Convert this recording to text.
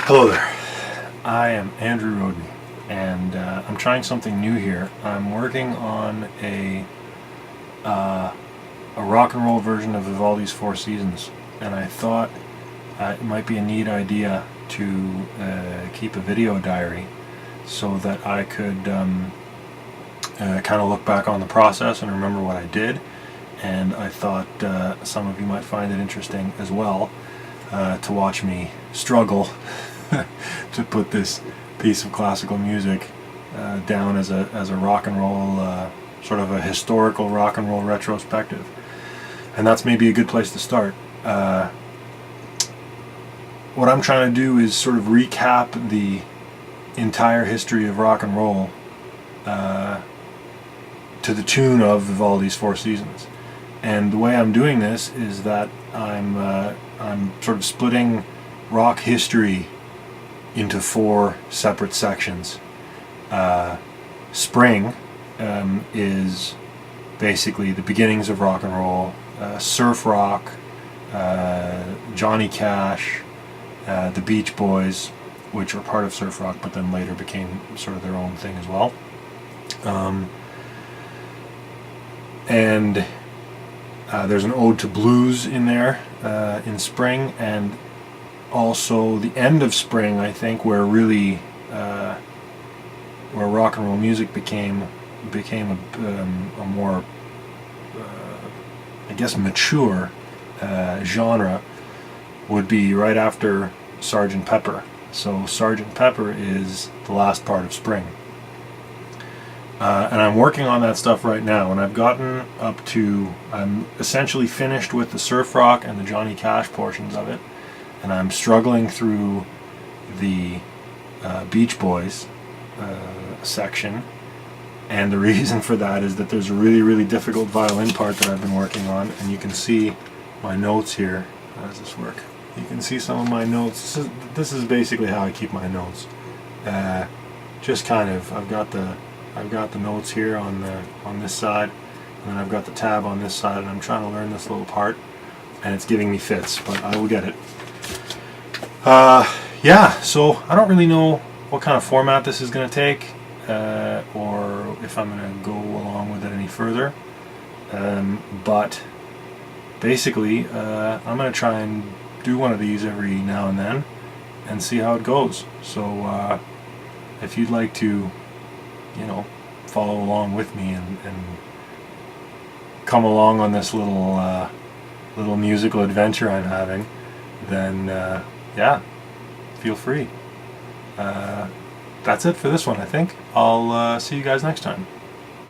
Hello there, I am Andrew Roden, and I'm trying something new here. I'm working on a rock and roll version of Vivaldi's Four Seasons, and I thought it might be a neat idea to keep a video diary so that I could kind of look back on the process and remember what I did. And I thought some of you might find it interesting as well to watch me struggle to put this piece of classical music down as a rock and roll, sort of a historical rock and roll retrospective. And that's maybe a good place to start. What I'm trying to do is sort of recap the entire history of rock and roll to the tune of Vivaldi's Four Seasons. And the way I'm doing this is that I'm sort of splitting rock history into four separate sections. Spring is basically the beginnings of rock and roll, surf rock, Johnny Cash, the Beach Boys, which were part of surf rock but then later became sort of their own thing as well. And there's an ode to blues in there in spring, and also the end of spring, I think, where really where rock and roll music became a more I guess mature genre, would be right after Sgt. Pepper. So Sgt. Pepper is the last part of spring. And I'm working on that stuff right now, and I've gotten up to, I'm essentially finished with the surf rock and the Johnny Cash portions of it, and I'm struggling through the Beach Boys section, and the reason for that is that there's a really difficult violin part that I've been working on, and you can see my notes here. How does this work? You can see some of my notes. This is basically how I keep my notes. Just kind of, I've got the notes here on this side, and then I've got the tab on this side, and I'm trying to learn this little part, and it's giving me fits, but I will get it. Yeah, so I don't really know what kind of format this is going to take, or if I'm going to go along with it any further, but basically I'm going to try and do one of these every now and then and see how it goes. So if you'd like to, you know, follow along with me and come along on this little musical adventure I'm having, then yeah, feel free. That's it for this one, I think. I'll see you guys next time.